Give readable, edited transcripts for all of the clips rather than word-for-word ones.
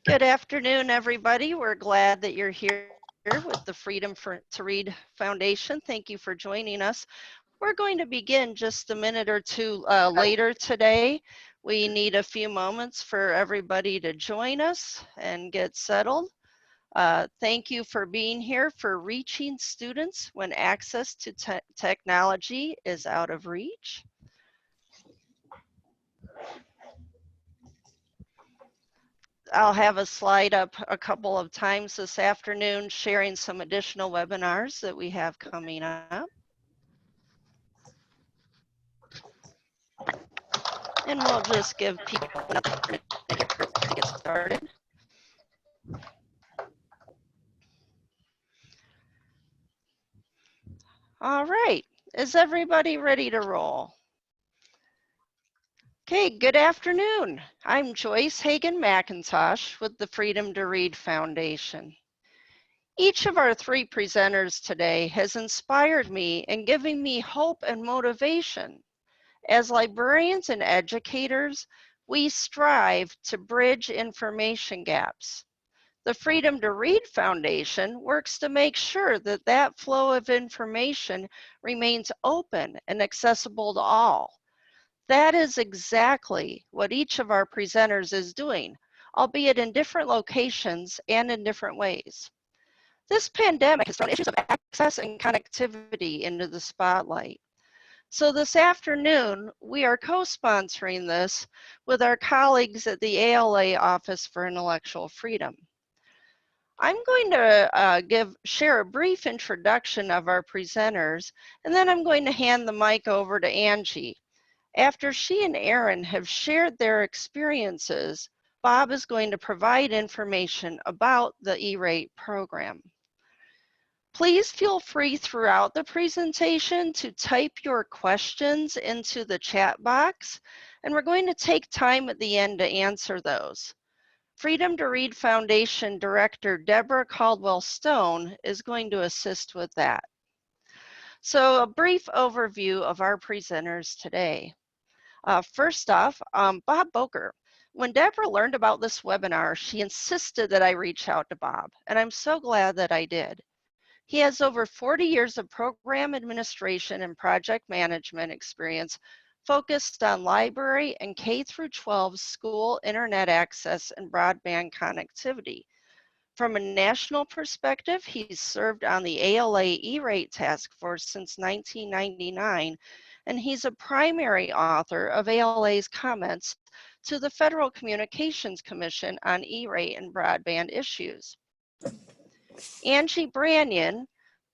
Good afternoon, everybody. We're glad that you're here with the Freedom to Read Foundation. Thank you for joining us. We're going to begin just a minute or two later today. We need a few moments for everybody to join us and get settled. Thank you for being here for reaching students when access to technology is out of reach. I'll have a slide up a couple of times this afternoon sharing some additional webinars that we have coming up. And we'll just give people another minute to get started. All right, is everybody ready to roll? Okay, good afternoon. I'm Joyce Hagan-McIntosh with the Freedom to Read Foundation. Each of our three presenters today has inspired me and given me hope and motivation. As librarians and educators, we strive to bridge information gaps. The Freedom to Read Foundation works to make sure that that flow of information remains open and accessible to all. That is exactly what each of our presenters is doing, albeit in different locations and in different ways. This pandemic has thrown issues of access and connectivity into the spotlight. So this afternoon, we are co-sponsoring this with our colleagues at the ALA Office for Intellectual Freedom. I'm going to share a brief introduction of our presenters, and then I'm going to hand the mic over to Angie. After she and Erin have shared their experiences, Bob is going to provide information about the E-Rate program. Please feel free throughout the presentation to type your questions into the chat box, and we're going to take time at the end to answer those. Freedom to Read Foundation Director Deborah Caldwell-Stone is going to assist with that. So a brief overview of our presenters today. First off, Bob Bocher. When Deborah learned about this webinar, she insisted that I reach out to Bob, and I'm so glad that I did. He has over 40 years of program administration and project management experience focused on library and K-12 school internet access and broadband connectivity. From a national perspective, he's served on the ALA E-Rate Task Force since 1999, and he's a primary author of ALA's comments to the Federal Communications Commission on E-Rate and broadband issues. Angie Branyon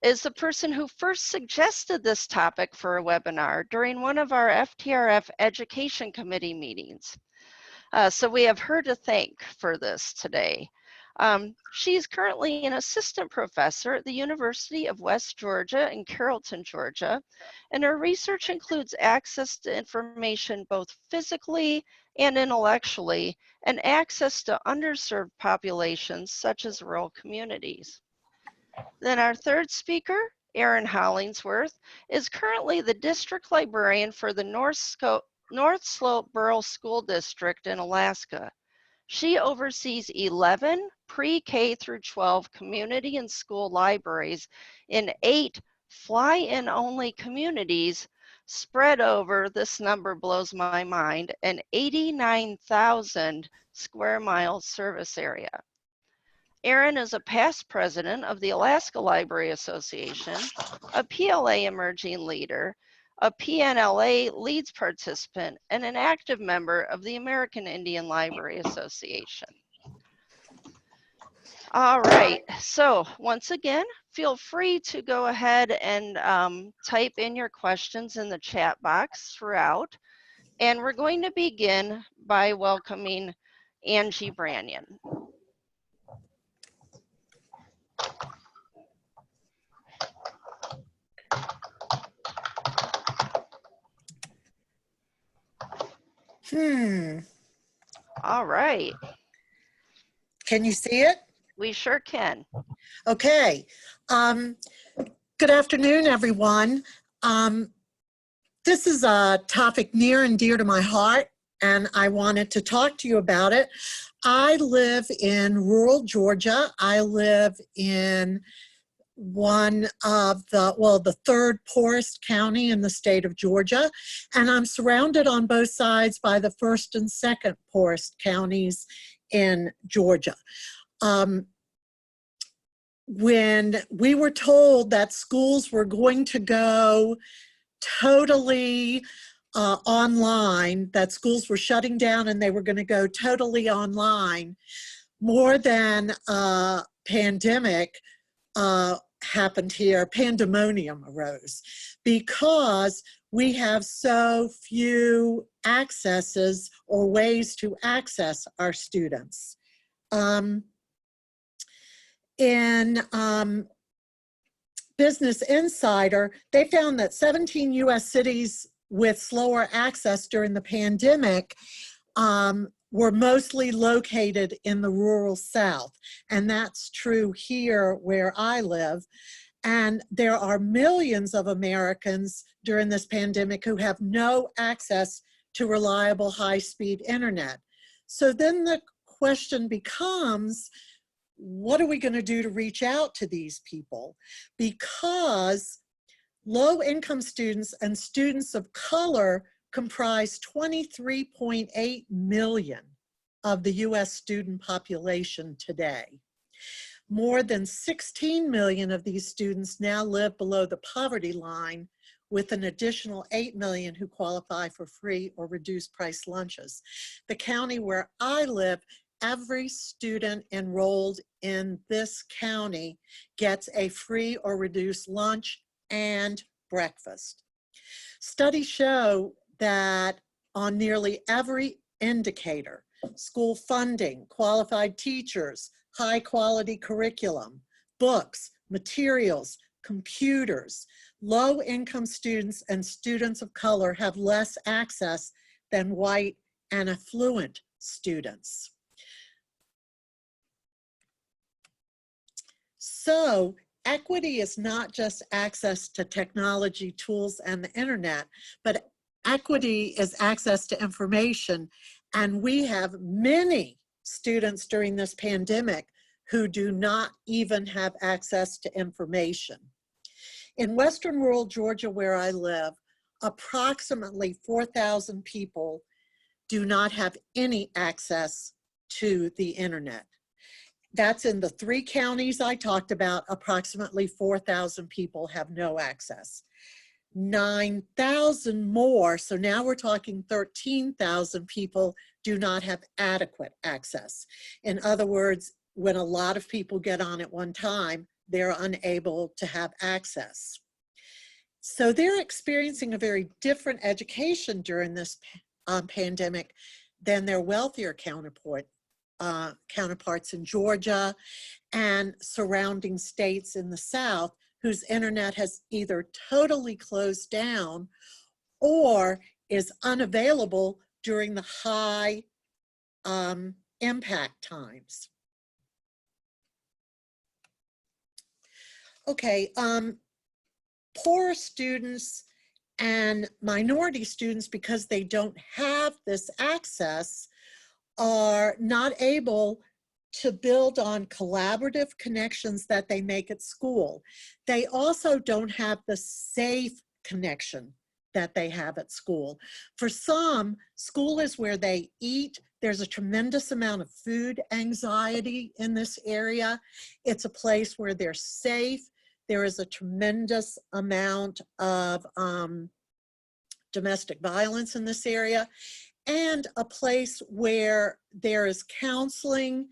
is the person who first suggested this topic for a webinar during one of our FTRF Education Committee meetings. So we have her to thank for this today. She's currently an assistant professor at the University of West Georgia in Carrollton, Georgia, and her research includes access to information both physically and intellectually, and access to underserved populations such as rural communities. Then our third speaker, Erin Hollingsworth, is currently the district librarian for the North Slope Borough School District in Alaska. She oversees 11 pre-K through 12 community and school libraries in 8 fly-in only communities spread over, this number blows my mind, an 89,000 square mile service area. Erin is a past president of the Alaska Library Association, a PLA emerging leader, a PNLA Leads participant, and an active member of the American Indian Library Association. All right, so once again, feel free to go ahead and type in your questions in the chat box throughout. And we're going to begin by welcoming Angie Branyon. All right. Can you see it? We sure can. Okay. Good afternoon, everyone. This is a topic near and dear to my heart. and I wanted to talk to you about it. I live in rural Georgia. I live in one of the third poorest county in the state of Georgia, and I'm surrounded on both sides by the first and second poorest counties in Georgia. When we were told that schools were going to go totally online, that schools were shutting down and they were going to go totally online, more than a pandemic happened here. Pandemonium arose because we have so few accesses or ways to access our students. In Business Insider, they found that 17 US cities with slower access during the pandemic were mostly located in the rural South. And that's true here where I live. And there are millions of Americans during this pandemic who have no access to reliable high-speed internet. So then the question becomes, what are we going to do to reach out to these people? Because low-income students and students of color comprise 23.8 million of the US student population today. More than 16 million of these students now live below the poverty line, with an additional 8 million who qualify for free or reduced price lunches. The county where I live, every student enrolled in this county gets a free or reduced lunch and breakfast. Studies show that on nearly every indicator, school funding, qualified teachers, high quality curriculum, books, materials, computers, low income students and students of color have less access than white and affluent students. So equity is not just access to technology tools and the internet, but equity is access to information. And we have many students during this pandemic who do not even have access to information. In western rural Georgia, where I live, approximately 4,000 people do not have any access to the internet. That's in the 3 counties I talked about. Approximately 4,000 people have no access. 9,000 more, so now we're talking 13,000 people do not have adequate access. In other words, when a lot of people get on at one time, they're unable to have access. So they're experiencing a very different education during this pandemic than their wealthier counterparts in Georgia and surrounding states in the South, whose internet has either totally closed down or is unavailable during the high impact times. Okay, poor students and minority students, because they don't have this access, are not able to build on collaborative connections that they make at school. They also don't have the safe connection that they have at school. For some, school is where they eat. There's a tremendous amount of food anxiety in this area. It's a place where they're safe. There is a tremendous amount of domestic violence in this area, and a place where there is counseling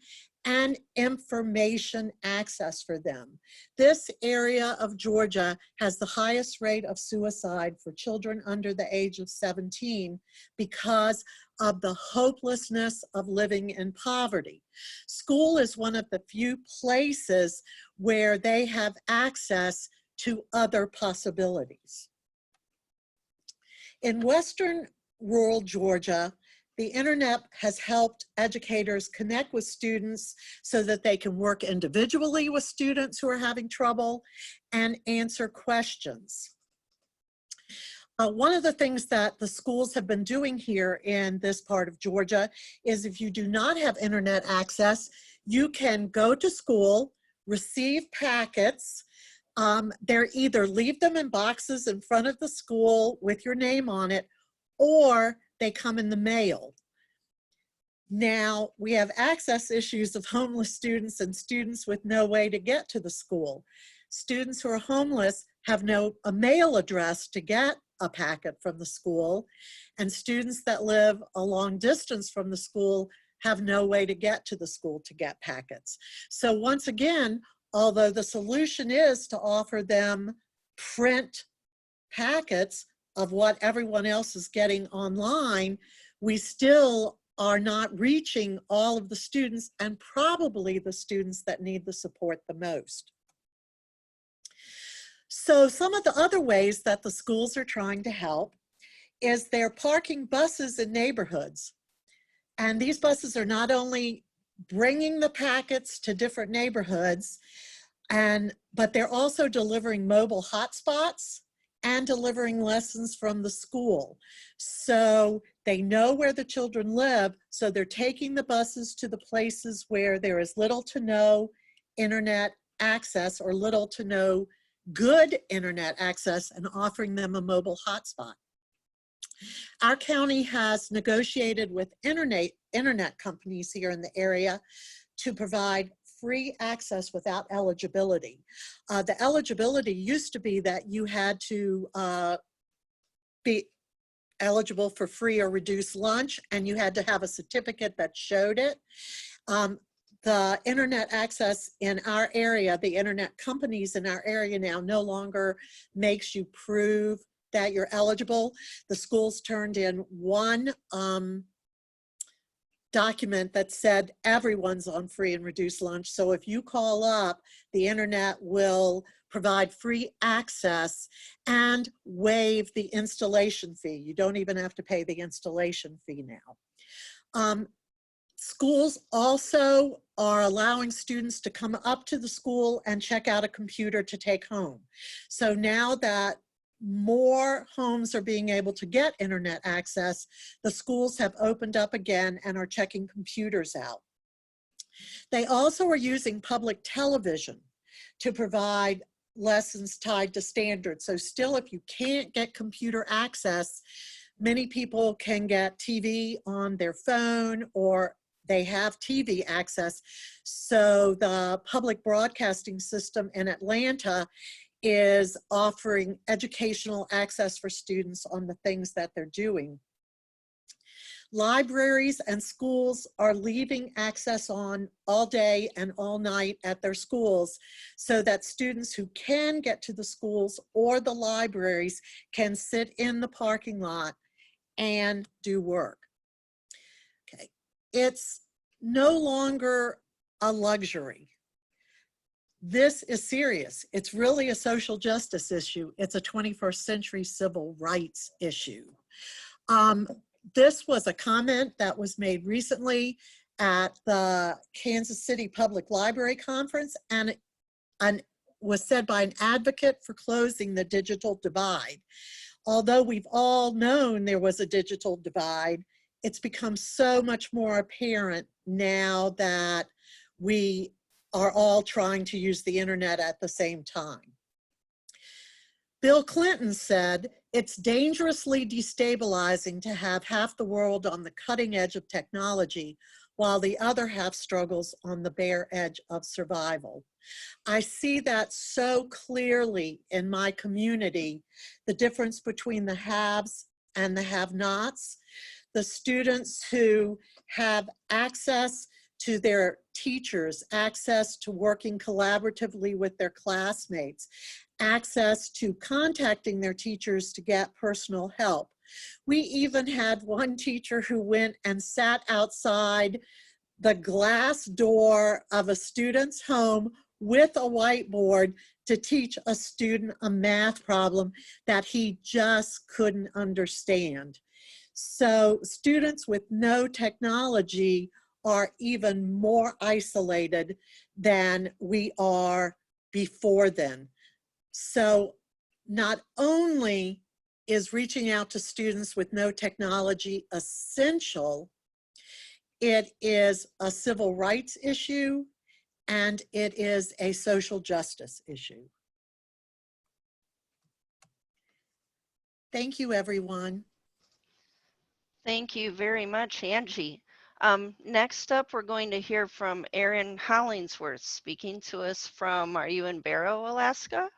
and information access for them. This area of Georgia has the highest rate of suicide for children under the age of 17 because of the hopelessness of living in poverty. School is one of the few places where they have access to other possibilities. In western rural Georgia, the internet has helped educators connect with students so that they can work individually with students who are having trouble and answer questions. One of the things that the schools have been doing here in this part of Georgia is if you do not have internet access, you can go to school, receive packets. They're either leave them in boxes in front of the school with your name on it, or they come in the mail. Now, we have access issues of homeless students and students with no way to get to the school. Students who are homeless have a mail address to get a packet from the school, and students that live a long distance from the school have no way to get to the school to get packets. So once again, although the solution is to offer them print packets of what everyone else is getting online, we still are not reaching all of the students, and probably the students that need the support the most. So some of the other ways that the schools are trying to help is they're parking buses in neighborhoods. And these buses are not only bringing the packets to different neighborhoods, but they're also delivering mobile hotspots and delivering lessons from the school. So they know where the children live, so they're taking the buses to the places where there is little to no internet access or little to no good internet access and offering them a mobile hotspot. Our county has negotiated with internet companies here in the area to provide free access without eligibility. The eligibility used to be that you had to be eligible for free or reduced lunch, and you had to have a certificate that showed it. The internet access in our area, the internet companies in our area now no longer makes you prove that you're eligible. The schools turned in one document that said everyone's on free and reduced lunch. So if you call up, the internet will provide free access and waive the installation fee. You don't even have to pay the installation fee now. Schools also are allowing students to come up to the school and check out a computer to take home. So now that more homes are being able to get internet access, the schools have opened up again and are checking computers out. They also are using public television to provide lessons tied to standards. So still, if you can't get computer access, many people can get TV on their phone, or they have TV access. So the public broadcasting system in Atlanta is offering educational access for students on the things that they're doing. Libraries and schools are leaving access on all day and all night at their schools so that students who can get to the schools or the libraries can sit in the parking lot and do work. Okay, it's no longer a luxury. This is serious. It's really a social justice issue. It's a 21st century civil rights issue. This was a comment that was made recently at the Kansas City Public Library Conference, and was said by an advocate for closing the digital divide. Although we've all known there was a digital divide, it's become so much more apparent now that we are all trying to use the internet at the same time. Bill Clinton said, "It's dangerously destabilizing to have half the world on the cutting edge of technology while the other half struggles on the bare edge of survival." I see that so clearly in my community, the difference between the haves and the have-nots. The students who have access to their teachers, access to working collaboratively with their classmates, access to contacting their teachers to get personal help. We even had one teacher who went and sat outside the glass door of a student's home with a whiteboard to teach a student a math problem that he just couldn't understand. So students with no technology are even more isolated than we are before then. So not only is reaching out to students with no technology essential. It is a civil rights issue, and it is a social justice issue. Thank you, everyone. Thank you very much, Angie. Next up, we're going to hear from Erin Hollingsworth speaking to us from, are you in Borough, Alaska?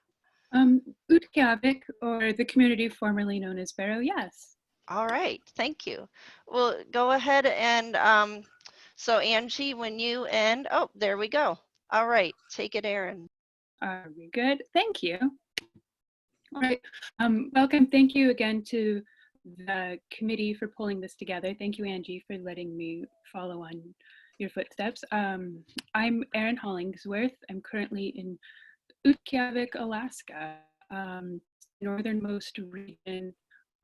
Utqiagvik, or the community formerly known as Borough, yes. All right, thank you. Well, go ahead and, so Angie, when you end, oh, there we go. All right, take it, Erin. Are we good? Thank you. All right, welcome. Thank you again to the committee for pulling this together. Thank you, Angie, for letting me follow on your footsteps. I'm Erin Hollingsworth. I'm currently in Utqiagvik, Alaska, northernmost region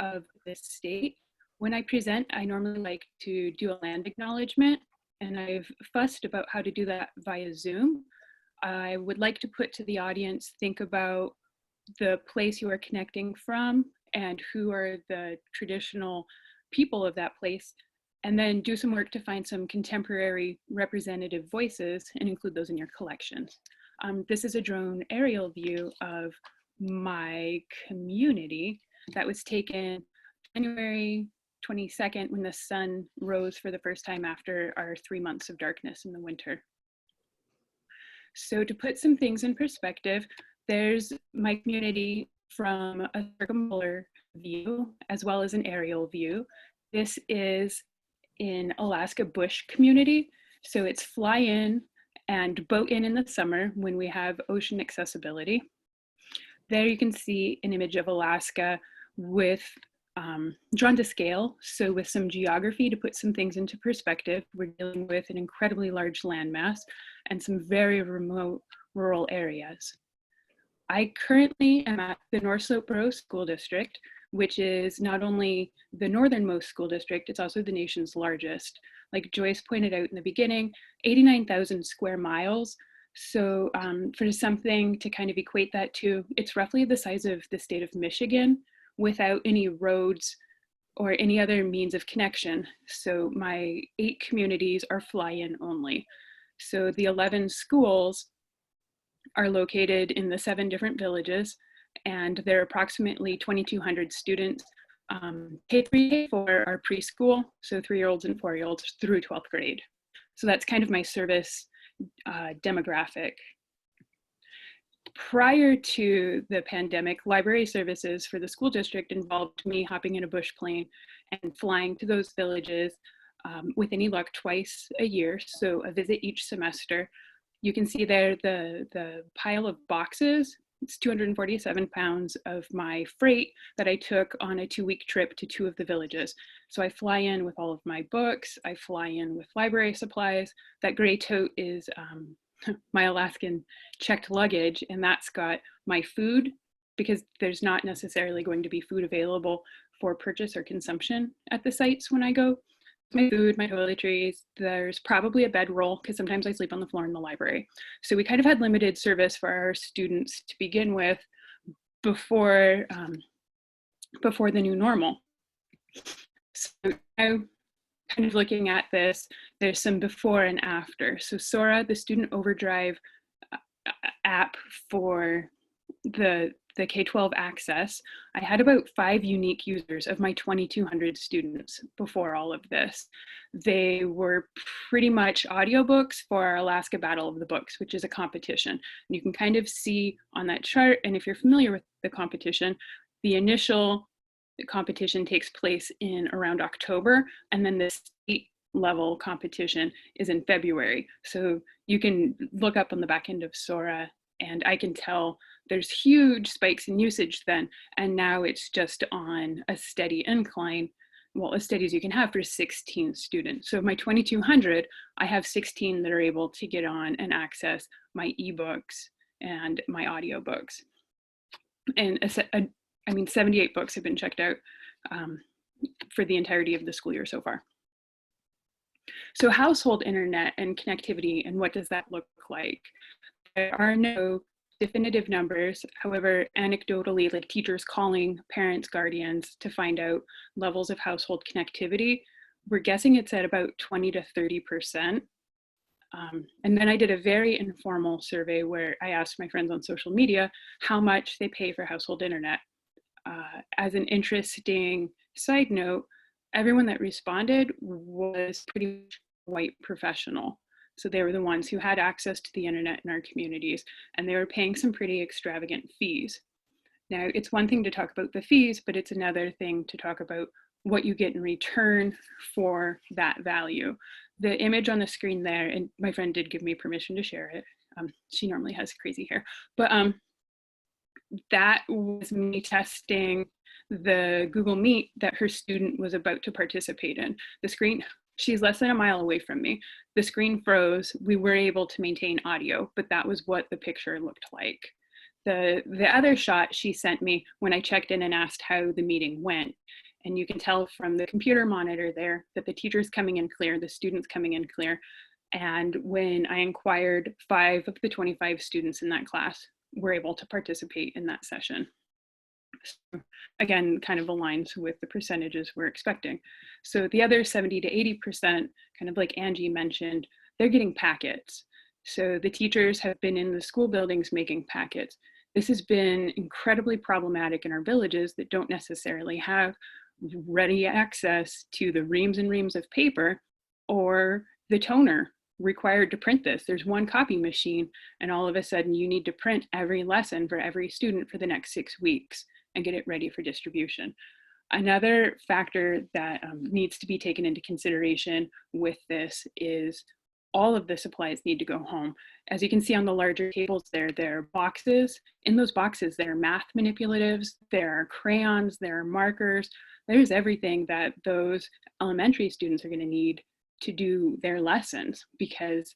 of the state. When I present, I normally like to do a land acknowledgement, and I've fussed about how to do that via Zoom. I would like to put to the audience, think about the place you are connecting from and who are the traditional people of that place, and then do some work to find some contemporary representative voices and include those in your collections. This is a drone aerial view of my community that was taken January 22nd when the sun rose for the first time after our 3 months of darkness in the winter. So to put some things in perspective, there's my community from a circumpolar view as well as an aerial view. This is in Alaska bush community. So it's fly in and boat in the summer when we have ocean accessibility. There you can see an image of Alaska with drawn to scale. So with some geography to put some things into perspective, we're dealing with an incredibly large landmass and some very remote rural areas. I currently am at the North Slope Borough School District, which is not only the northernmost school district, it's also the nation's largest. Like Joyce pointed out in the beginning, 89,000 square miles. So for something to kind of equate that to, it's roughly the size of the state of Michigan without any roads or any other means of connection. So my 8 communities are fly-in only. So the 11 schools are located in the 7 different villages, and there are approximately 2,200 students. K3, K4 are preschool, so 3-year-olds and 4-year-olds through 12th grade. So that's kind of my service demographic. Prior to the pandemic, library services for the school district involved me hopping in a bush plane and flying to those villages with any luck twice a year, so a visit each semester. You can see there the pile of boxes. It's 247 pounds of my freight that I took on a 2-week trip to 2 of the villages. So I fly in with all of my books, I fly in with library supplies. That gray tote is my Alaskan checked luggage, and that's got my food, because there's not necessarily going to be food available for purchase or consumption at the sites when I go. My food, my toiletries, there's probably a bedroll because sometimes I sleep on the floor in the library. So we kind of had limited service for our students to begin with before the new normal. So now, kind of looking at this, there's some before and after. So Sora, the student OverDrive app for the K-12 access, I had about 5 unique users of my 2,200 students before all of this. They were pretty much audiobooks for our Alaska Battle of the Books, which is a competition. And you can kind of see on that chart, and if you're familiar with the competition, the initial competition takes place in around October, and then the state level competition is in February. So you can look up on the back end of Sora, and I can tell there's huge spikes in usage then, and now it's just on a steady incline, well, as steady as you can have for 16 students. So my 2,200, I have 16 that are able to get on and access my ebooks and my audiobooks. And I mean, 78 books have been checked out for the entirety of the school year so far. So household internet and connectivity, and what does that look like? There are no definitive numbers. However, anecdotally, like teachers calling parents, guardians to find out levels of household connectivity, we're guessing it's at about 20 to 30%. And then I did a very informal survey where I asked my friends on social media how much they pay for household internet. As an interesting side note, everyone that responded was pretty much white professional. So they were the ones who had access to the internet in our communities, and they were paying some pretty extravagant fees. Now, it's one thing to talk about the fees, but it's another thing to talk about what you get in return for that value. The image on the screen there, and my friend did give me permission to share it. She normally has crazy hair, but that was me testing the Google Meet that her student was about to participate in. The screen, she's less than a mile away from me. The screen froze. We were able to maintain audio, but that was what the picture looked like. The other shot she sent me when I checked in and asked how the meeting went. And you can tell from the computer monitor there that the teacher's coming in clear, the students coming in clear. And when I inquired, 5 of the 25 students in that class were able to participate in that session. So again, kind of aligns with the percentages we're expecting. So the other 70 to 80%, kind of like Angie mentioned, they're getting packets. So the teachers have been in the school buildings making packets. This has been incredibly problematic in our villages that don't necessarily have ready access to the reams and reams of paper or the toner required to print this. There's one copy machine, and all of a sudden you need to print every lesson for every student for the next 6 weeks and get it ready for distribution. Another factor that needs to be taken into consideration with this is all of the supplies need to go home. As you can see on the larger tables there are boxes. In those boxes, there are math manipulatives, there are crayons, there are markers. There's everything that those elementary students are going to need to do their lessons, because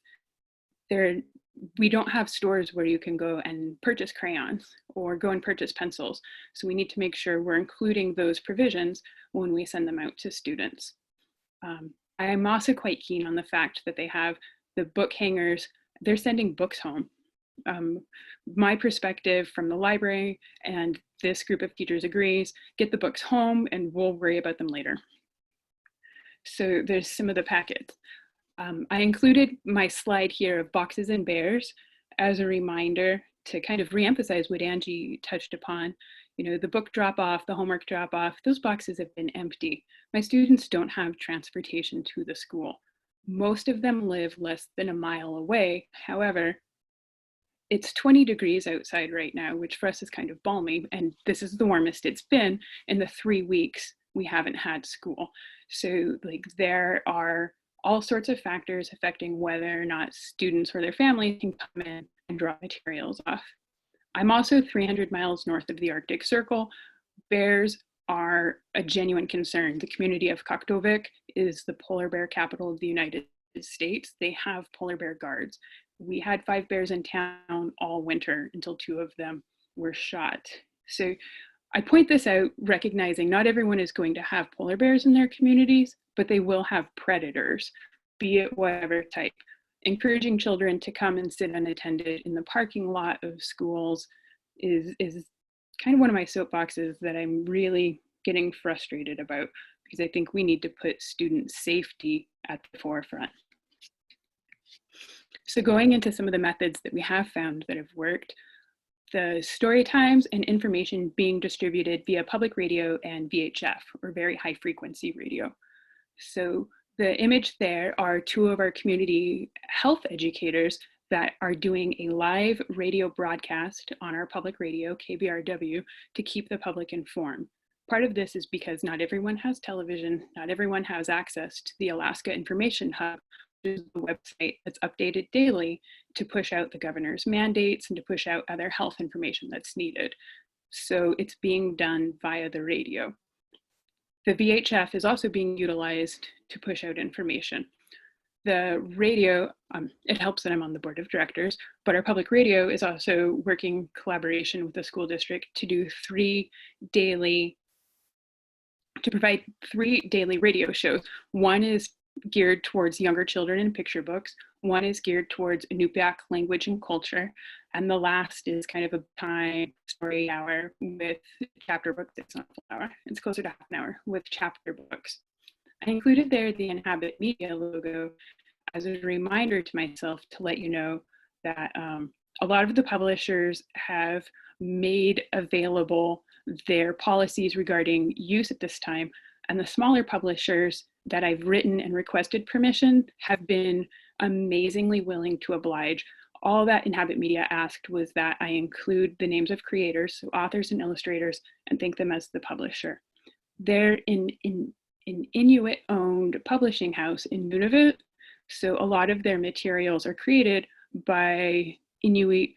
we don't have stores where you can go and purchase crayons or go and purchase pencils. So we need to make sure we're including those provisions when we send them out to students. I'm also quite keen on the fact that they have the book hangers. They're sending books home. My perspective from the library and this group of teachers agrees, get the books home and we'll worry about them later. So there's some of the packets. I included my slide here of boxes and bears as a reminder to kind of reemphasize what Angie touched upon. You know, the book drop off, the homework drop off, those boxes have been empty. My students don't have transportation to the school. Most of them live less than a mile away. However, it's 20 degrees outside right now, which for us is kind of balmy. And this is the warmest it's been in the 3 weeks we haven't had school. So like there are all sorts of factors affecting whether or not students or their families can come in and drop materials off. I'm also 300 miles north of the Arctic Circle. Bears are a genuine concern. The community of Utqiagvik is the polar bear capital of the United States. They have polar bear guards. We had 5 bears in town all winter until 2 of them were shot. So I point this out recognizing not everyone is going to have polar bears in their communities, but they will have predators, be it whatever type. Encouraging children to come and sit unattended in the parking lot of schools is kind of one of my soapboxes that I'm really getting frustrated about, because I think we need to put student safety at the forefront. So going into some of the methods that we have found that have worked, the story times and information being distributed via public radio and VHF, or very high frequency radio. So the image there are 2 of our community health educators that are doing a live radio broadcast on our public radio, KBRW, to keep the public informed. Part of this is because not everyone has television, not everyone has access to the Alaska Information Hub, which is the website that's updated daily to push out the governor's mandates and to push out other health information that's needed. So it's being done via the radio. The VHF is also being utilized to push out information. The radio, it helps that I'm on the board of directors, but our public radio is also working in collaboration with the school district to provide 3 daily radio shows. One is geared towards younger children in picture books. One is geared towards Utqiagvik language and culture. And the last is kind of a time story hour with chapter books. It's not a full hour, it's closer to half an hour with chapter books. I included there the Inhabit Media logo as a reminder to myself to let you know that a lot of the publishers have made available their policies regarding use at this time, and the smaller publishers that I've written and requested permission have been amazingly willing to oblige. All that Inhabit Media asked was that I include the names of creators, so authors and illustrators, and thank them as the publisher. They're in Inuit-owned publishing house in Nunavut, so a lot of their materials are created by Inuit.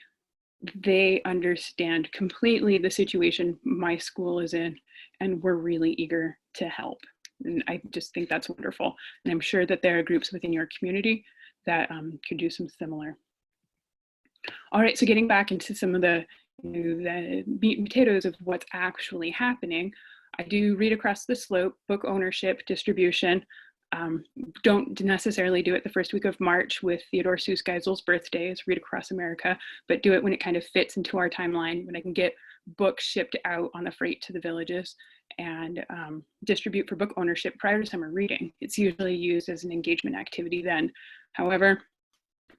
They understand completely the situation my school is in, and we're really eager to help. And I just think that's wonderful. And I'm sure that there are groups within your community that could do some similar. All right, so getting back into some of the meat and potatoes of what's actually happening, I do Read Across the Slope, book ownership, distribution. Don't necessarily do it the first week of March with Theodore Seuss Geisel's birthday as Read Across America, but do it when it kind of fits into our timeline, when I can get books shipped out on the freight to the villages, and distribute for book ownership prior to summer reading. It's usually used as an engagement activity then. However,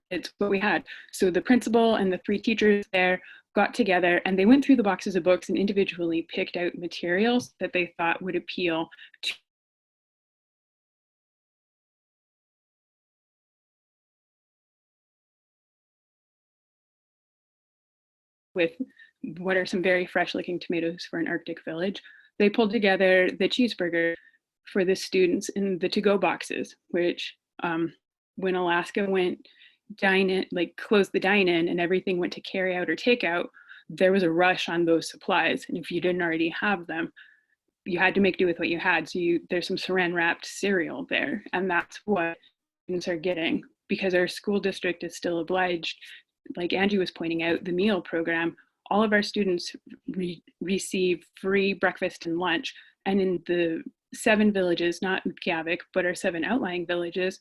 it's what we had. So the principal and the 3 teachers there got together and they went through the boxes of books and individually picked out materials that they thought would appeal to with what are some very fresh looking tomatoes for an Arctic village. They pulled together the cheeseburger for the students in the to-go boxes, which when Alaska went dine-in, like closed the dine-in and everything went to carry out or take out, there was a rush on those supplies. And if you didn't already have them, you had to make do with what you had. So there's some saran wrapped cereal there. And that's what students are getting, because our school district is still obliged, like Angie was pointing out, the meal program. All of our students receive free breakfast and lunch. And in the 7 villages, not Utqiagvik, but our 7 outlying villages,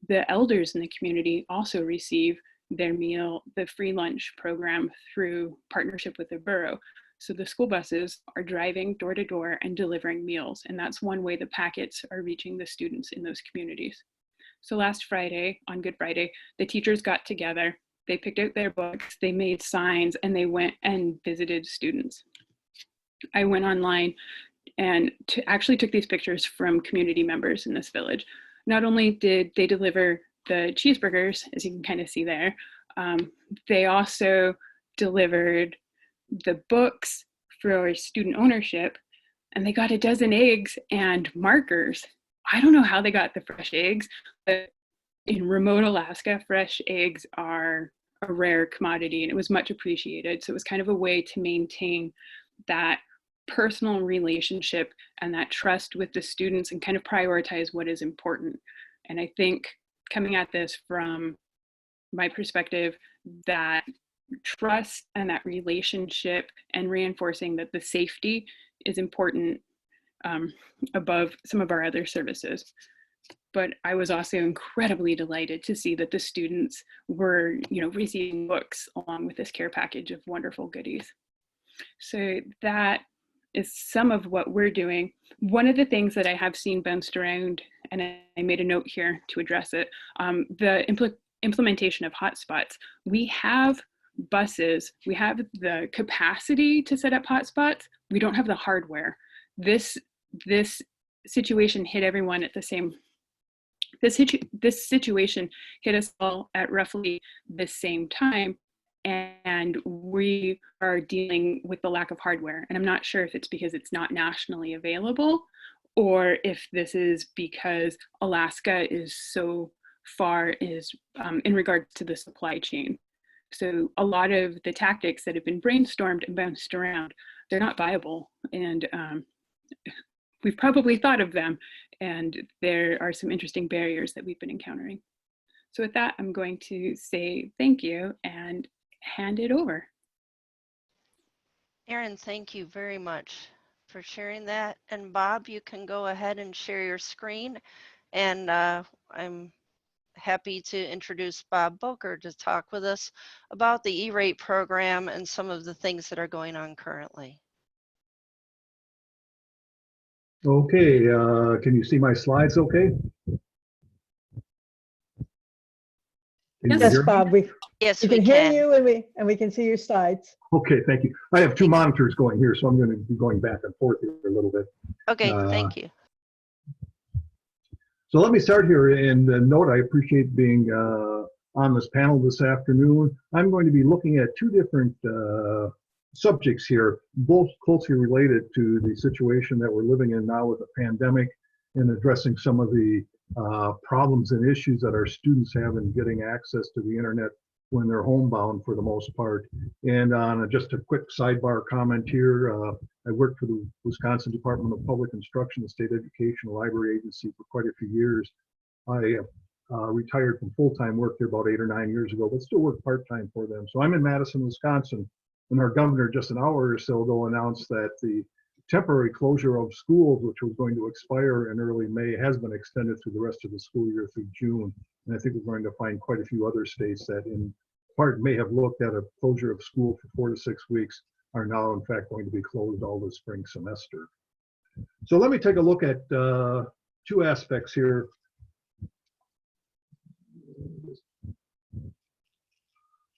the elders in the community also receive their meal, the free lunch program, through partnership with the borough. So the school buses are driving door to door and delivering meals. And that's one way the packets are reaching the students in those communities. So last Friday, on Good Friday, the teachers got together, they picked out their books, they made signs, and they went and visited students. I went online and actually took these pictures from community members in this village. Not only did they deliver the cheeseburgers, as you can kind of see there, they also delivered the books for student ownership, and they got a dozen eggs and markers. I don't know how they got the fresh eggs, but in remote Alaska, fresh eggs are a rare commodity, and it was much appreciated. So it was kind of a way to maintain that personal relationship and that trust with the students and kind of prioritize what is important. And I think coming at this from my perspective, that trust and that relationship and reinforcing that the safety is important above some of our other services. But I was also incredibly delighted to see that the students were, receiving books along with this care package of wonderful goodies. So that is some of what we're doing. One of the things that I have seen bounced around, and I made a note here to address it, the implementation of hotspots. We have buses, we have the capacity to set up hotspots, we don't have the hardware. This situation hit everyone at the same. This situation hit us all at roughly the same time, and we are dealing with the lack of hardware. And I'm not sure if it's because it's not nationally available, or if this is because Alaska is so far in regards to the supply chain. So a lot of the tactics that have been brainstormed and bounced around, they're not viable. And we've probably thought of them, and there are some interesting barriers that we've been encountering. So with that, I'm going to say thank you and hand it over. Erin, thank you very much for sharing that. And Bob, you can go ahead and share your screen. And I'm happy to introduce Bob Bocher to talk with us about the E-rate program and some of the things that are going on currently. Okay, can you see my slides okay? Can you Yes, hear Yes, me? Bob, we Yes, we we can hear can. you and we can see your slides. Okay, thank you. I have two monitors going here, so I'm going to be going back and forth here a little bit. Okay, Uh, thank you. So let me start here and note I appreciate being on this panel this afternoon. I'm going to be looking at two different subjects here, both closely related to the situation that we're living in now with the pandemic and addressing some of the problems and issues that our students have in getting access to the internet when they're homebound for the most part. And on just a quick sidebar comment here, I worked for the Wisconsin Department of Public Instruction and State Education Library Agency for quite a few years. I retired from full-time work there about 8 or 9 years ago, but still work part-time for them. So I'm in Madison, Wisconsin, and our governor just an hour or so ago announced that the temporary closure of schools, which was going to expire in early May, has been extended through the rest of the school year through June. And I think we're going to find quite a few other states that in part may have looked at a closure of school for 4 to 6 weeks are now in fact going to be closed all the spring semester. So let me take a look at two aspects here.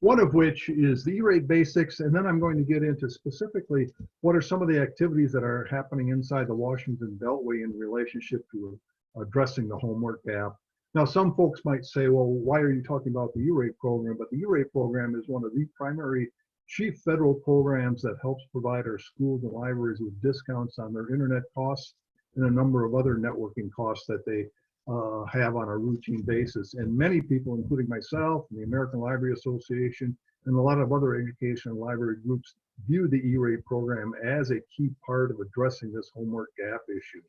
One of which is the E-rate basics, and then I'm going to get into specifically what are some of the activities that are happening inside the Washington Beltway in relationship to addressing the homework gap. Now, some folks might say, well, why are you talking about the E-rate program? But the E-rate program is one of the primary chief federal programs that helps provide our schools and libraries with discounts on their internet costs and a number of other networking costs that they have on a routine basis. And many people, including myself and the American Library Association and a lot of other education and library groups, view the E-rate program as a key part of addressing this homework gap issue.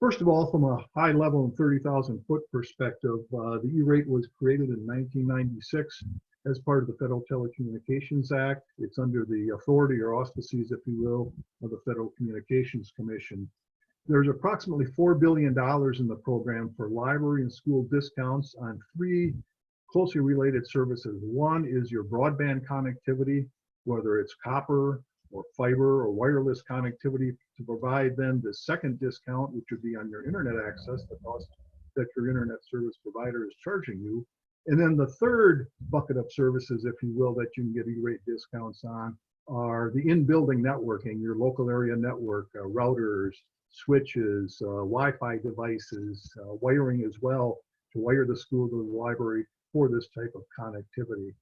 First of all, from a high level and 30,000 foot perspective, the E-rate was created in 1996 as part of the Federal Telecommunications Act. It's under the authority or auspices, if you will, of the Federal Communications Commission. There's approximately $4 billion in the program for library and school discounts on three closely related services. One is your broadband connectivity, whether it's copper or fiber or wireless connectivity, to provide then the second discount, which would be on your internet access, the cost that your internet service provider is charging you. And then the third bucket of services, if you will, that you can get E-rate discounts on are the in-building networking, your local area network, routers, switches, Wi-Fi devices, wiring as well to wire the school to the library for this type of connectivity.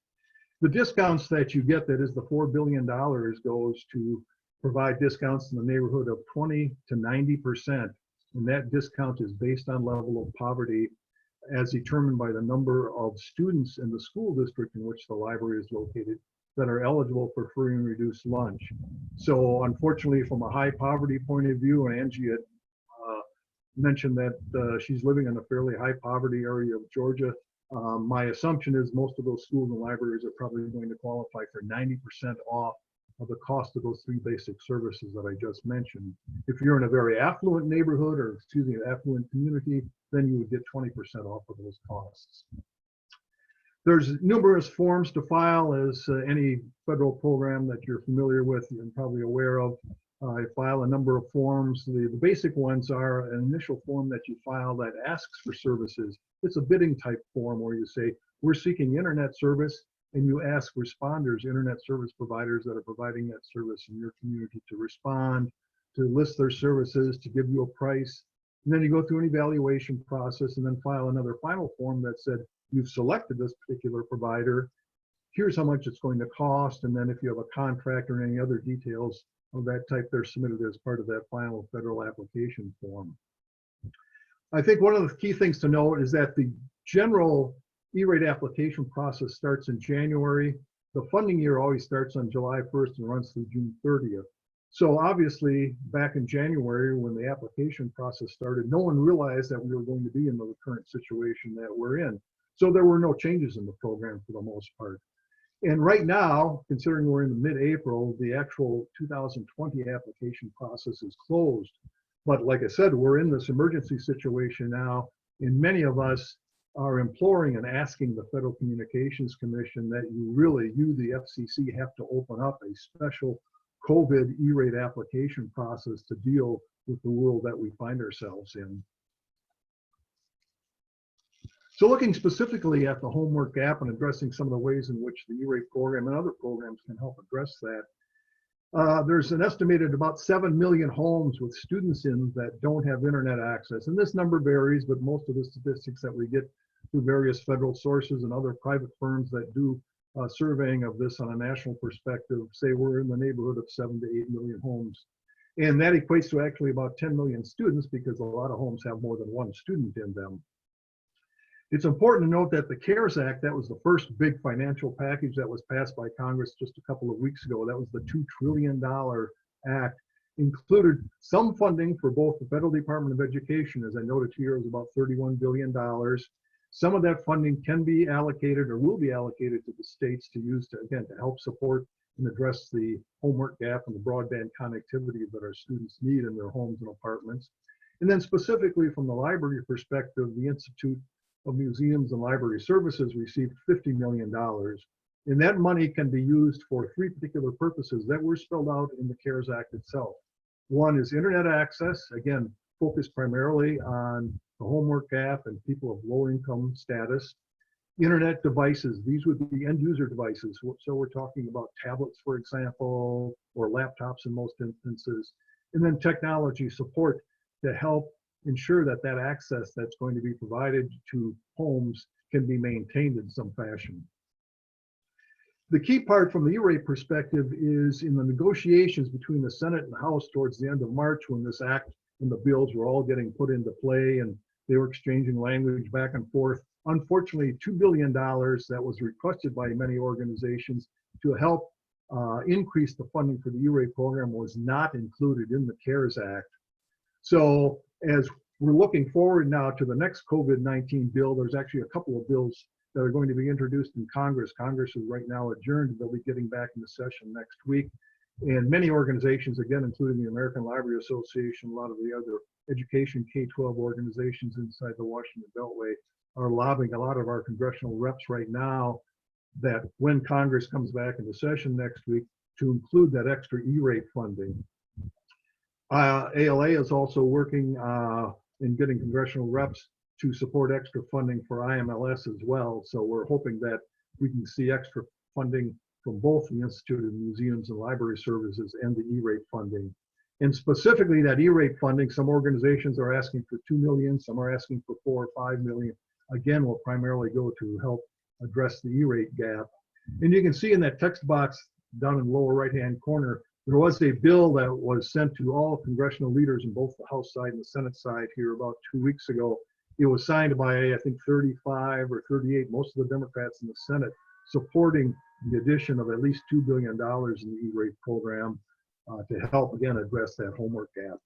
The discounts that you get, that is the $4 billion, goes to provide discounts in the neighborhood of 20 to 90%. And that discount is based on level of poverty as determined by the number of students in the school district in which the library is located that are eligible for free and reduced lunch. So unfortunately, from a high poverty point of view, and Angie had mentioned that she's living in a fairly high poverty area of Georgia, my assumption is most of those schools and libraries are probably going to qualify for 90% off of the cost of those three basic services that I just mentioned. If you're in a very affluent neighborhood, or excuse me, an affluent community, then you would get 20% off of those costs. There's numerous forms to file, as any federal program that you're familiar with and probably aware of. I file a number of forms. The basic ones are an initial form that you file that asks for services. It's a bidding type form where you say, we're seeking internet service, and you ask responders, internet service providers that are providing that service in your community, to respond, to list their services, to give you a price. And then you go through an evaluation process and then file another final form that said, you've selected this particular provider, here's how much it's going to cost, and then if you have a contract or any other details of that type, they're submitted as part of that final federal application form. I think one of the key things to note is that the general E-rate application process starts in January. The funding year always starts on July 1st and runs through June 30th. So obviously, back in January, when the application process started, no one realized that we were going to be in the current situation that we're in. So there were no changes in the program for the most part. And right now, considering we're in mid-April, the actual 2020 application process is closed. But like I said, we're in this emergency situation now And many of us are imploring and asking the Federal Communications Commission that you, the FCC, have to open up a special COVID E-rate application process to deal with the world that we find ourselves in. So looking specifically at the homework gap and addressing some of the ways in which the E-rate program and other programs can help address that, there's an estimated about 7 million homes with students in that don't have internet access. And this number varies, but most of the statistics that we get through various federal sources and other private firms that do surveying of this on a national perspective say we're in the neighborhood of 7 to 8 million homes. And that equates to actually about 10 million students because a lot of homes have more than one student in them. It's important to note that the CARES Act, that was the first big financial package that was passed by Congress just a couple of weeks ago. That was the $2 trillion act, included some funding for both the Federal Department of Education, as I noted here, is about $31 billion. Some of that funding can be allocated or will be allocated to the states to use to, again, to help support and address the homework gap and the broadband connectivity that our students need in their homes and apartments. And then specifically from the library perspective, the Institute of Museums and Library Services received $50 million. And that money can be used for three particular purposes that were spelled out in the CARES Act itself. One is internet access, again, focused primarily on the homework gap and people of low income status. Internet devices, these would be end user devices. So we're talking about tablets, for example, or laptops in most instances. And then technology support to help ensure that that access that's going to be provided to homes can be maintained in some fashion. The key part from the E-rate perspective is in the negotiations between the Senate and the House towards the end of March, when this act and the bills were all getting put into play and they were exchanging language back and forth. Unfortunately, $2 billion that was requested by many organizations to help increase the funding for the E-rate program was not included in the CARES Act. So as we're looking forward now to the next COVID-19 bill, there's actually a couple of bills that are going to be introduced in Congress. Congress is right now adjourned. They'll be getting back into session next week. And many organizations, again, including the American Library Association, a lot of the other education K-12 organizations inside the Washington Beltway, are lobbying a lot of our congressional reps right now that when Congress comes back into session next week to include that extra E-rate funding. ALA is also working in getting congressional reps to support extra funding for IMLS as well. So we're hoping that we can see extra funding from both the Institute of Museums and Library Services and the E-rate funding. And specifically that E-rate funding, some organizations are asking for 2 million, some are asking for 4 or 5 million. Again, will primarily go to help address the E-rate gap. And you can see in that text box down in the lower right-hand corner, there was a bill that was sent to all congressional leaders in both the House side and the Senate side here about 2 weeks ago. It was signed by, I think, 35 or 38, most of the Democrats in the Senate, supporting the addition of at least $2 billion in the E-rate program to help, again, address that homework gap.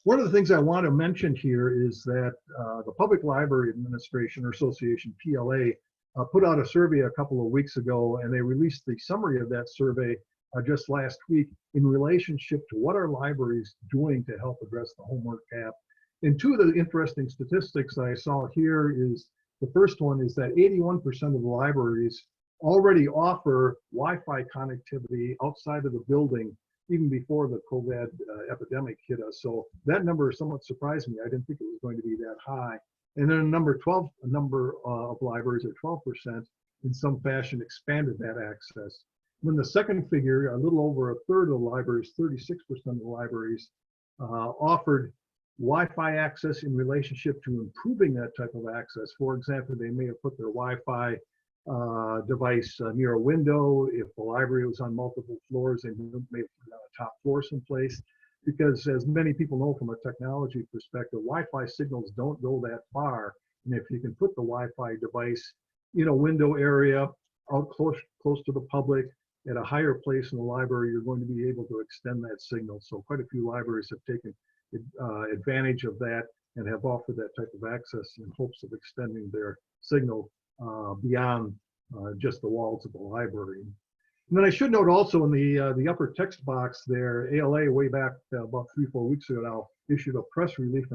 One of the things I want to mention here is that the Public Library Administration or Association, PLA, put out a survey a couple of weeks ago, and they released the summary of that survey just last week in relationship to what are libraries doing to help address the homework gap. And two of the interesting statistics I saw here is, the first one is that 81% of the libraries already offer Wi-Fi connectivity outside of the building even before the COVID epidemic hit us. So that number somewhat surprised me. I didn't think it was going to be that high. And then a number of libraries, or 12%, in some fashion expanded that access. Then the second figure, a little over a third of the libraries, 36% of the libraries, offered Wi-Fi access in relationship to improving that type of access. For example, they may have put their Wi-Fi device near a window. If the library was on multiple floors, they may have put it on a top floor someplace. Because as many people know from a technology perspective, Wi-Fi signals don't go that far. And if you can put the Wi-Fi device in a window area, out close to the public, at a higher place in the library, you're going to be able to extend that signal. So quite a few libraries have taken advantage of that and have offered that type of access in hopes of extending their signal beyond just the walls of the library. And then I should note also in the upper text box there, ALA way back about 3-4 weeks ago now issued a press release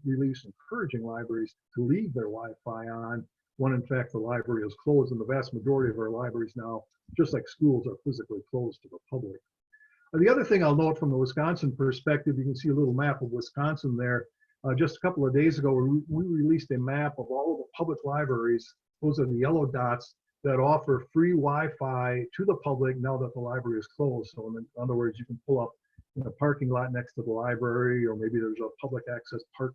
release encouraging libraries to leave their Wi-Fi on when in fact the library is closed, and the vast majority of our libraries now, just like schools, are physically closed to the public. The other thing I'll note from the Wisconsin perspective, you can see a little map of Wisconsin there. Just a couple of days ago, we released a map of all of the public libraries. Those are the yellow dots that offer free Wi-Fi to the public now that the library is closed. So in other words, you can pull up in a parking lot next to the library, or maybe there's a public access park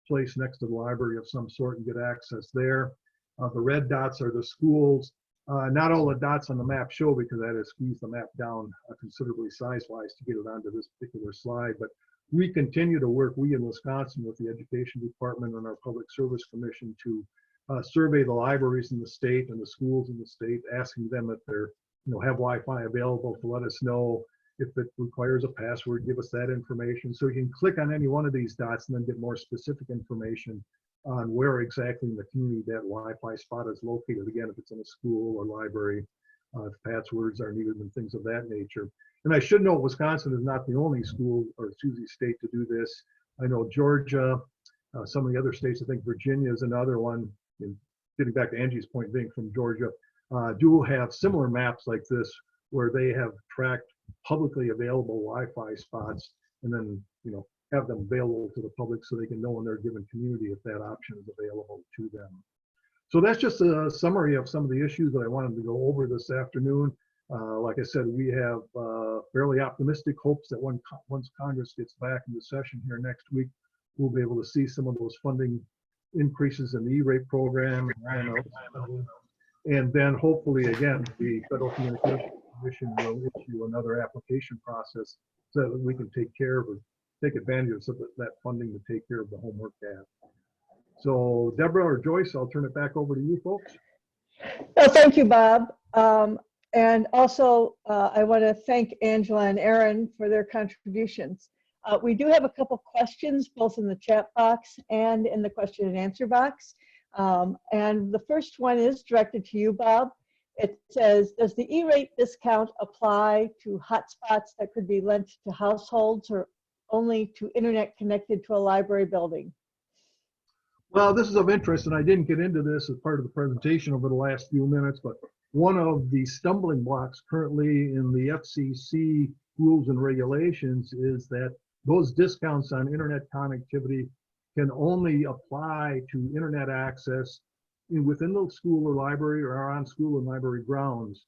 place next to the library of some sort and get access there. The red dots are the schools. Not all the dots on the map show, because I had to squeeze the map down considerably size-wise to get it onto this particular slide. But we continue to work, we in Wisconsin, with the Education Department and our Public Service Commission to survey the libraries in the state and the schools in the state, asking them if they're, have Wi-Fi available, to let us know. If it requires a password, give us that information. So you can click on any one of these dots and then get more specific information on where exactly in the community that Wi-Fi spot is located. Again, if it's in a school or library, if passwords are needed and things of that nature. And I should note, Wisconsin is not the only school or state to do this. I know Georgia, some of the other states, I think Virginia is another one, and getting back to Angie's point, being from Georgia, do have similar maps like this, where they have tracked publicly available Wi-Fi spots and then, have them available to the public so they can know in their given community if that option is available to them. So that's just a summary of some of the issues that I wanted to go over this afternoon. Like I said, we have fairly optimistic hopes that once Congress gets back into session here next week, we'll be able to see some of those funding increases in the E-rate program. And then hopefully, again, the Federal Communications Commission will issue another application process so that we can take advantage of some of that funding to take care of the homework gap. So Deborah or Joyce, I'll turn it back over to you folks. Well, thank you, Bob. And also, I want to thank Angela and Erin for their contributions. We do have a couple questions, both in the chat box and in the question and answer box. And the first one is directed to you, Bob. It says, does the E-rate discount apply to hotspots that could be lent to households, or only to internet connected to a library building? Well, this is of interest, and I didn't get into this as part of the presentation over the last few minutes, but one of the stumbling blocks currently in the FCC rules and regulations is that those discounts on internet connectivity can only apply to internet access within the school or library, or on school and library grounds.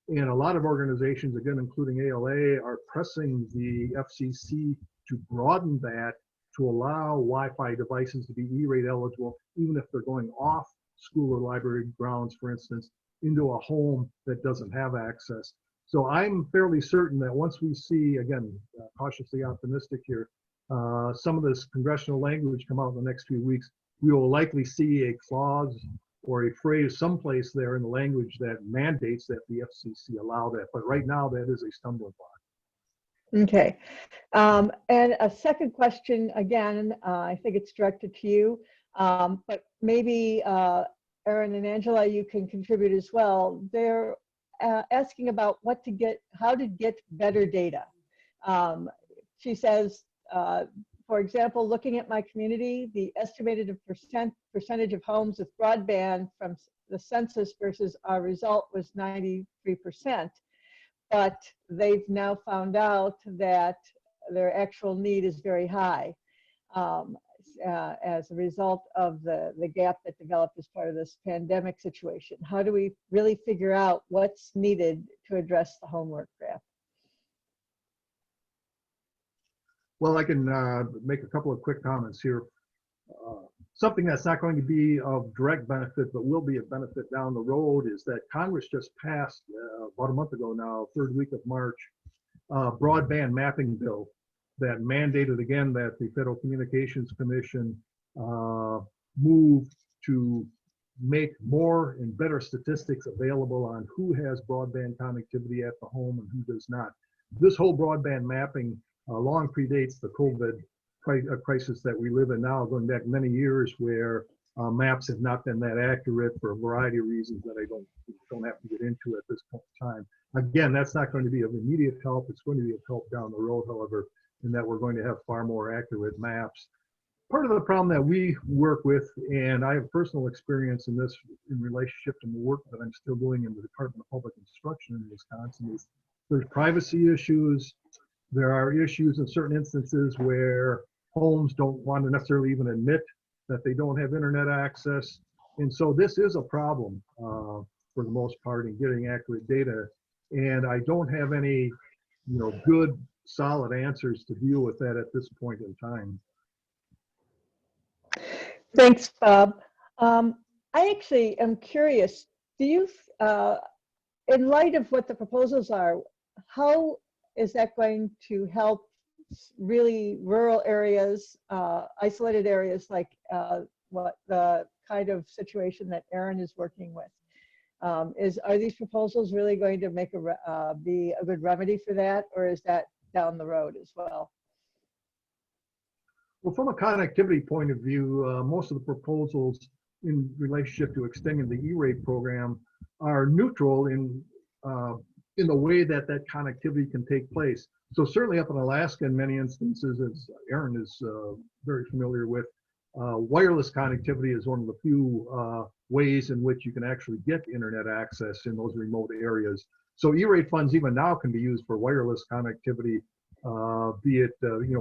And a lot of organizations, again, including ALA, are pressing the FCC to broaden that to allow Wi-Fi devices to be E-rate eligible, even if they're going off school or library grounds, for instance, into a home that doesn't have access. So I'm fairly certain that once we see, again, cautiously optimistic here, some of this congressional language come out in the next few weeks, we will likely see a clause or a phrase someplace there in the language that mandates that the FCC allow that. But right now, that is a stumbling block. Okay. And a second question, again, I think it's directed to you, but maybe Erin and Angela, you can contribute as well. They're asking about how to get better data. She says, for example, looking at my community, the estimated percentage of homes with broadband from the census versus our result was 93%. But they've now found out that their actual need is very high as a result of the gap that developed as part of this pandemic situation. How do we really figure out what's needed to address the homework gap? Well, I can make a couple of quick comments here. Something that's not going to be of direct benefit, but will be of benefit down the road, is that Congress just passed about a month ago now, third week of March, broadband mapping bill that mandated again that the Federal Communications Commission move to make more and better statistics available on who has broadband connectivity at the home and who does not. This whole broadband mapping long predates the COVID crisis that we live in now, going back many years, where maps have not been that accurate for a variety of reasons that I don't have to get into at this point in time. Again, that's not going to be of immediate help. It's going to be of help down the road, however, in that we're going to have far more accurate maps. Part of the problem that we work with, and I have personal experience in this in relationship to the work that I'm still doing in the Department of Public Instruction in Wisconsin, is there's privacy issues. There are issues in certain instances where homes don't want to necessarily even admit that they don't have internet access. And so this is a problem for the most part in getting accurate data. And I don't have any, good, solid answers to deal with that at this point in time. Thanks, Bob. I actually am curious, do you, in light of what the proposals are, how is that going to help really rural areas, isolated areas like what the kind of situation that Erin is working with? Are these proposals really going to make be a good remedy for that, or is that down the road as well? Well, from a connectivity point of view, most of the proposals in relationship to extending the E-rate program are neutral in the way that that connectivity can take place. So certainly up in Alaska, in many instances, as Erin is very familiar with, wireless connectivity is one of the few ways in which you can actually get internet access in those remote areas. So E-rate funds even now can be used for wireless connectivity, be it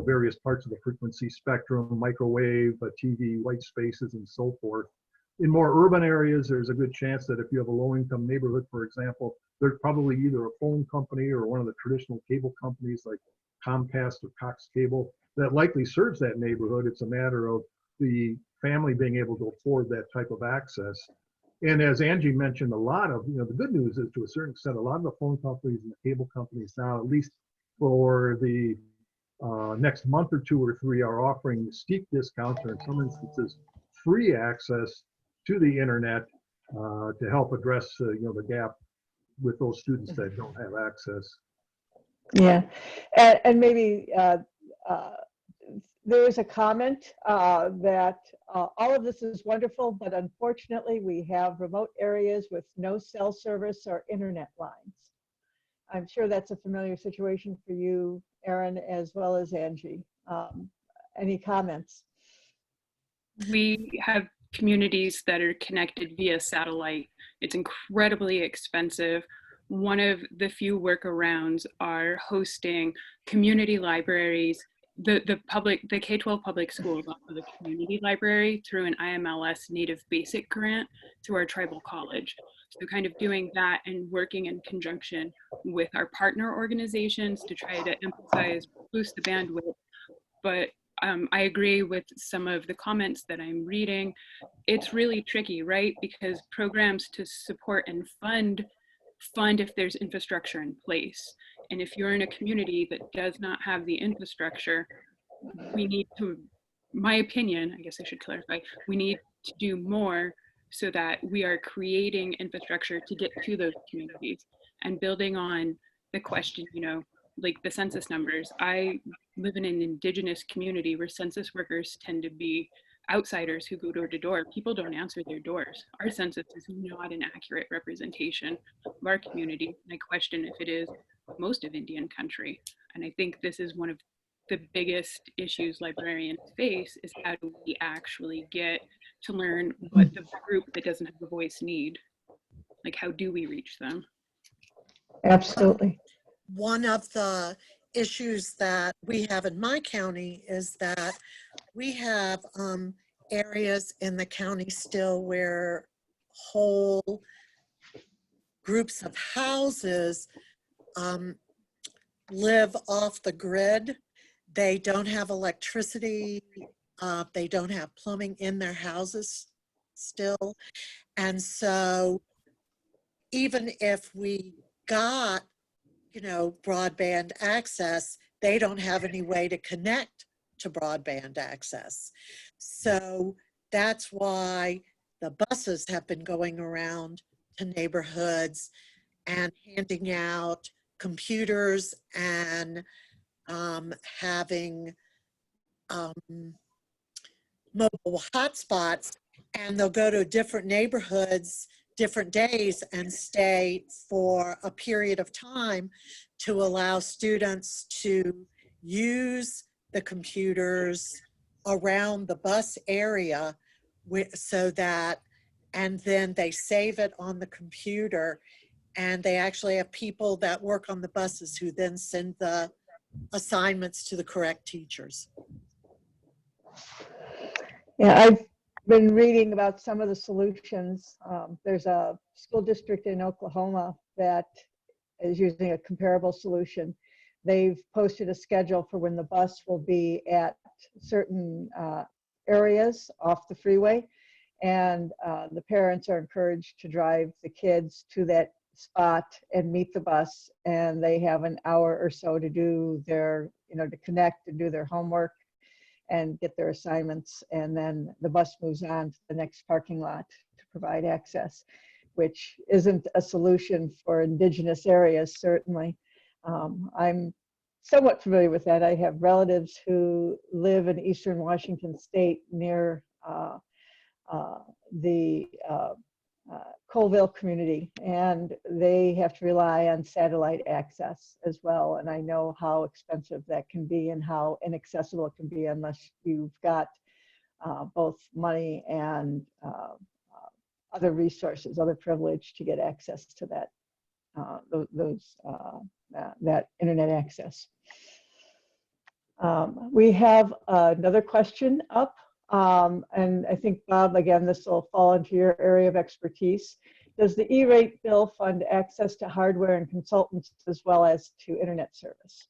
various parts of the frequency spectrum, microwave, TV, white spaces, and so forth. In more urban areas, there's a good chance that if you have a low-income neighborhood, for example, there's probably either a phone company or one of the traditional cable companies like Comcast or Cox Cable that likely serves that neighborhood. It's a matter of the family being able to afford that type of access. And as Angie mentioned, a lot of, the good news is to a certain extent, a lot of the phone companies and the cable companies now, at least for the next month or two or three, are offering steep discounts or in some instances free access to the internet to help address the gap with those students that don't have access. Yeah, and maybe there was a comment that all of this is wonderful, but unfortunately we have remote areas with no cell service or internet lines. I'm sure that's a familiar situation for you, Erin, as well as Angie. Any comments? We have communities that are connected via satellite. It's incredibly expensive. One of the few workarounds are hosting community libraries. The K-12 public schools offer the community library through an IMLS Native Basic grant through our tribal college. So kind of doing that and working in conjunction with our partner organizations to try to emphasize, boost the bandwidth. But I agree with some of the comments that I'm reading. It's really tricky, right? Because programs to support and fund if there's infrastructure in place. And if you're in a community that does not have the infrastructure, we need to, my opinion, I guess I should clarify, we need to do more so that we are creating infrastructure to get to those communities and building on the question, like the census numbers. I live in an indigenous community where census workers tend to be outsiders who go door to door. People don't answer their doors. Our census is not an accurate representation of our community. And I question if it is most of Indian country. And I think this is one of the biggest issues librarians face, is how do we actually get to learn what the group that doesn't have a voice need? Like, how do we reach them? Absolutely. One of the issues that we have in my county is that we have areas in the county still where whole groups of houses live off the grid. They don't have electricity. They don't have plumbing in their houses still. And so even if we got, broadband access, they don't have any way to connect to broadband access. So that's why the buses have been going around to neighborhoods and handing out computers and having mobile hotspots, and they'll go to different neighborhoods different days and stay for a period of time to allow students to use the computers around the bus area so that, and then they save it on the computer, and they actually have people that work on the buses who then send the assignments to the correct teachers. Yeah, I've been reading about some of the solutions. There's a school district in Oklahoma that is using a comparable solution. They've posted a schedule for when the bus will be at certain areas off the freeway, and the parents are encouraged to drive the kids to that spot and meet the bus, and they have an hour or so to do their, to connect and do their homework and get their assignments, and then the bus moves on to the next parking lot to provide access, which isn't a solution for indigenous areas, certainly. I'm somewhat familiar with that. I have relatives who live in eastern Washington state near the Colville community, and they have to rely on satellite access as well. And I know how expensive that can be and how inaccessible it can be unless you've got both money and other resources, other privilege to get access to that, that internet access. We have another question up. And I think, Bob, again, this will fall into your area of expertise. Does the E-rate bill fund access to hardware and consultants as well as to internet service?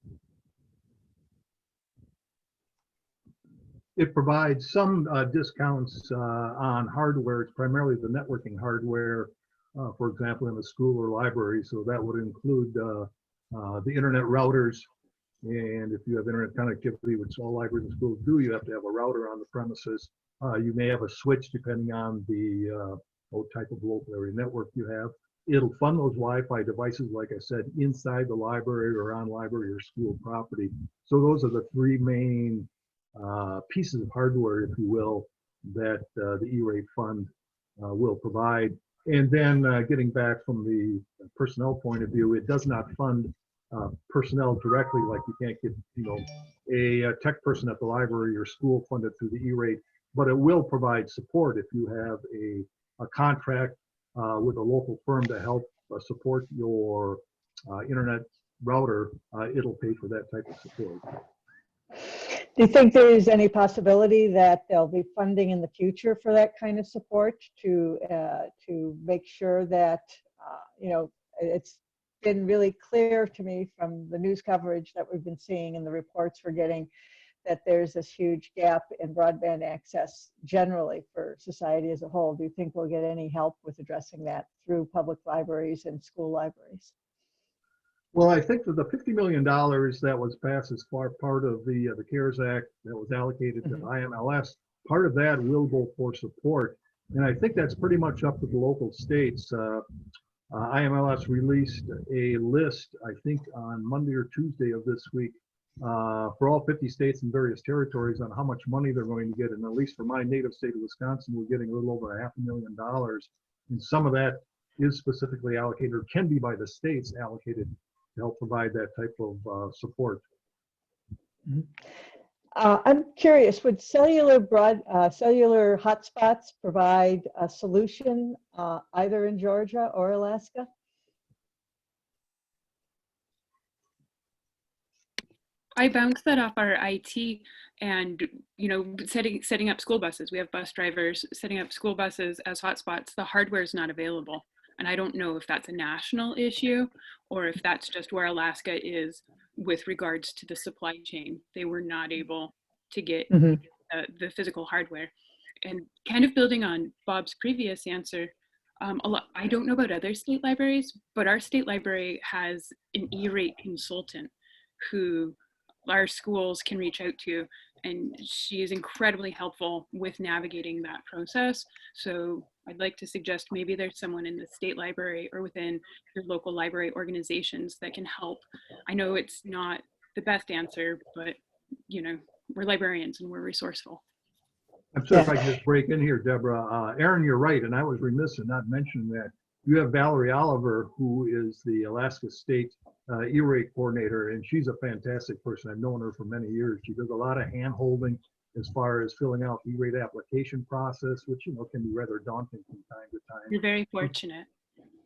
It provides some discounts on hardware. It's primarily the networking hardware, for example, in a school or library. So that would include the internet routers. And if you have internet connectivity, which all libraries and schools do, you have to have a router on the premises. You may have a switch depending on the type of local area network you have. It'll fund those Wi-Fi devices, like I said, inside the library or on library or school property. So those are the three main pieces of hardware, if you will, that the E-rate fund will provide. And then getting back from the personnel point of view, it does not fund personnel directly, like you can't get, a tech person at the library or school funded through the E-rate, but it will provide support if you have a contract with a local firm to help support your internet router. It'll pay for that type of support. Do you think there is any possibility that there'll be funding in the future for that kind of support to make sure that, it's been really clear to me from the news coverage that we've been seeing and the reports we're getting that there's this huge gap in broadband access generally for society as a whole. Do you think we'll get any help with addressing that through public libraries and school libraries? Well, I think that the $50 million that was passed as part of the CARES Act that was allocated to IMLS, part of that will go for support. And I think that's pretty much up to the local states. IMLS released a list, I think on Monday or Tuesday of this week, for all 50 states and various territories on how much money they're going to get. And at least for my native state of Wisconsin, we're getting a little over $500,000. And some of that is specifically allocated, or can be by the states allocated, to help provide that type of support. I'm curious, would cellular hotspots provide a solution either in Georgia or Alaska? I bounced that off our IT and, setting up school buses. We have bus drivers setting up school buses as hotspots. The hardware is not available. And I don't know if that's a national issue or if that's just where Alaska is with regards to the supply chain. They were not able to get the physical hardware. And kind of building on Bob's previous answer, I don't know about other state libraries, but our state library has an E-rate consultant who our schools can reach out to, and she is incredibly helpful with navigating that process. So I'd like to suggest maybe there's someone in the state library or within your local library organizations that can help. I know it's not the best answer, but we're librarians and we're resourceful. I'm sorry if I can just break in here, Deborah. Erin, you're right, and I was remiss in not mentioning that. You have Valerie Oliver, who is the Alaska State E-rate coordinator, and she's a fantastic person. I've known her for many years. She does a lot of hand-holding as far as filling out the E-rate application process, which, can be rather daunting from time to time. You're very fortunate.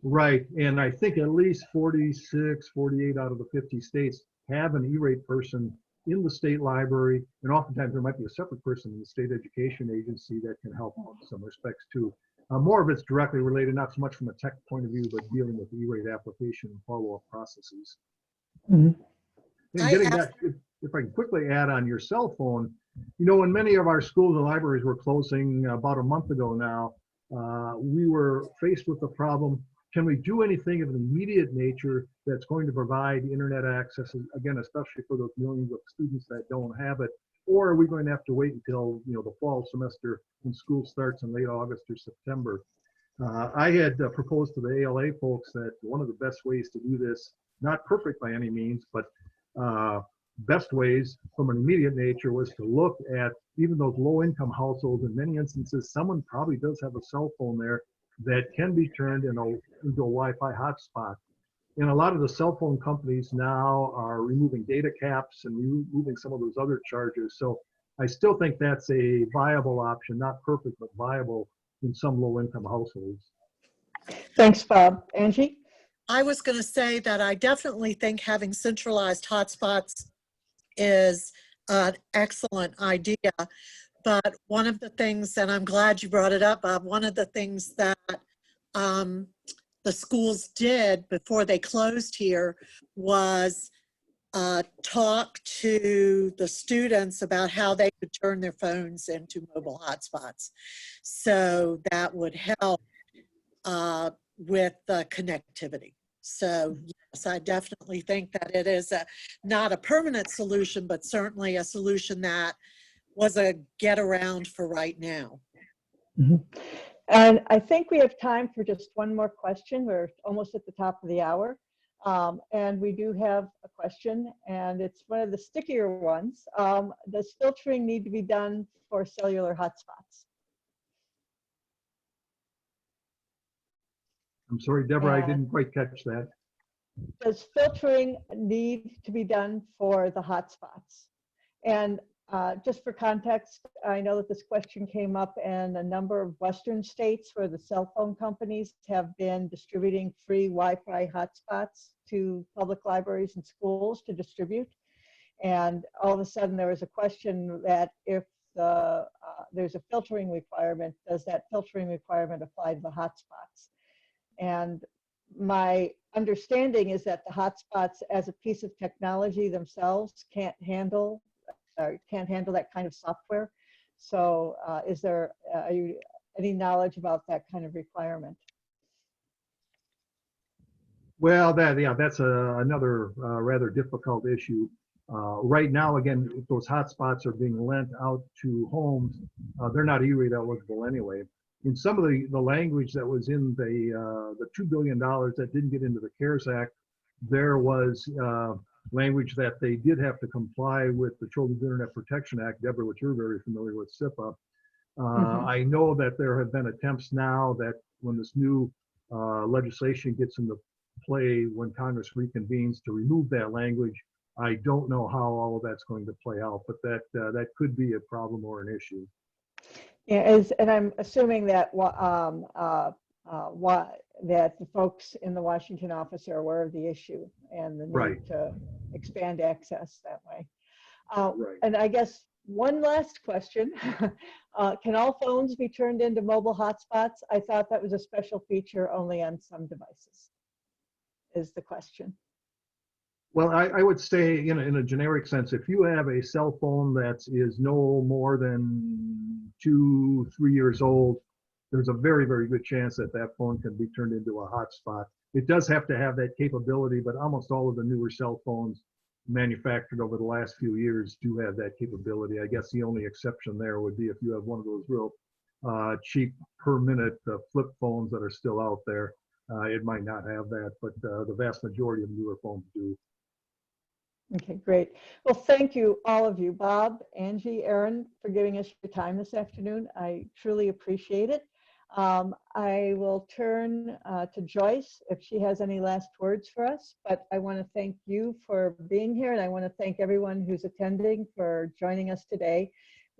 Right, and I think at least 46, 48 out of the 50 states have an E-rate person in the state library, and oftentimes there might be a separate person in the state education agency that can help out in some respects too. More of it's directly related, not so much from a tech point of view, but dealing with the E-rate application and follow-up processes. Mhm. And getting back, if I can quickly add on your cell phone, when many of our schools and libraries were closing about a month ago now, we were faced with the problem, can we do anything of an immediate nature that's going to provide internet access, again, especially for those millions of students that don't have it? Or are we going to have to wait until the fall semester when school starts in late August or September? I had proposed to the ALA folks that one of the best ways to do this, not perfect by any means, but best ways from an immediate nature, was to look at even those low-income households. In many instances, someone probably does have a cell phone there that can be turned into a Wi-Fi hotspot. And a lot of the cell phone companies now are removing data caps and removing some of those other charges. So I still think that's a viable option, not perfect, but viable in some low-income households. Thanks, Bob. Angie? I was going to say that I definitely think having centralized hotspots is an excellent idea. But one of the things, and I'm glad you brought it up, Bob, one of the things that the schools did before they closed here was talk to the students about how they could turn their phones into mobile hotspots. So that would help with the connectivity. So yes, I definitely think that it is not a permanent solution, but certainly a solution that was a get around for right now. Mm-hmm. And I think we have time for just one more question. We're almost at the top of the hour. And we do have a question, and it's one of the stickier ones. Does filtering need to be done for cellular hotspots? I'm sorry, Deborah, I didn't quite catch that. Does filtering need to be done for the hotspots? And just for context, I know that this question came up in a number of Western states where the cell phone companies have been distributing free Wi-Fi hotspots to public libraries and schools to distribute. And all of a sudden there was a question that if there's a filtering requirement, does that filtering requirement apply to the hotspots? And my understanding is that the hotspots as a piece of technology themselves can't handle that kind of software. So is there any knowledge about that kind of requirement? Well, that's another rather difficult issue. Right now, again, if those hotspots are being lent out to homes, they're not E-rate eligible anyway. In some of the language that was in the $2 billion that didn't get into the CARES Act, there was language that they did have to comply with the Children's Internet Protection Act, Deborah, which you're very familiar with, SIPA. I know that there have been attempts now that when this new legislation gets into play, when Congress reconvenes, to remove that language. I don't know how all of that's going to play out, but that could be a problem or an issue. Yeah, and I'm assuming that that the folks in the Washington office are aware of the issue and the need to expand access that way. And I guess one last question, can all phones be turned into mobile hotspots? I thought that was a special feature only on some devices, is the question. Well, I would say, in a generic sense, if you have a cell phone that is no more than 2-3 years old, there's a very, very good chance that that phone can be turned into a hotspot. It does have to have that capability, but almost all of the newer cell phones manufactured over the last few years do have that capability. I guess the only exception there would be if you have one of those real cheap per minute flip phones that are still out there. It might not have that, but the vast majority of newer phones do. Okay, great. Well, thank you, all of you, Bob, Angie, Erin, for giving us your time this afternoon. I truly appreciate it. I will turn to Joyce if she has any last words for us, but I want to thank you for being here, and I want to thank everyone who's attending for joining us today.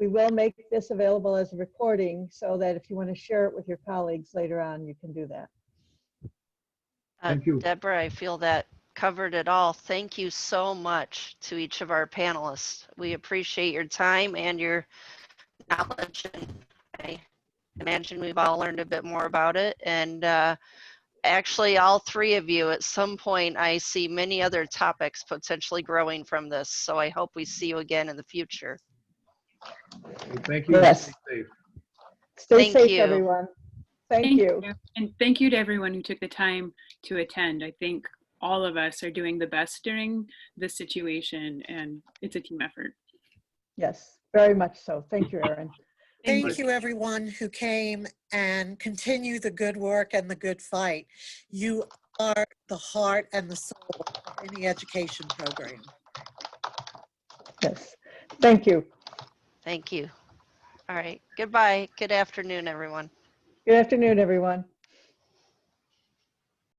We will make this available as a recording so that if you want to share it with your colleagues later on, you can do that. Thank you. Deborah, I feel that covered it all. Thank you so much to each of our panelists. We appreciate your time and your knowledge, and I imagine we've all learned a bit more about it. And actually, all three of you, at some point, I see many other topics potentially growing from this. So I hope we see you again in the future. Thank you. Yes. Stay safe. Stay Thank safe, you. everyone. Thank you. And thank you to everyone who took the time to attend. I think all of us are doing the best during this situation, and it's a team effort. Yes, very much so. Thank you, Erin. Thank you, everyone who came, and continue the good work and the good fight. You are the heart and the soul of any education program. Yes, thank you. Thank you. All right. Goodbye. Good afternoon, everyone. Good afternoon, everyone.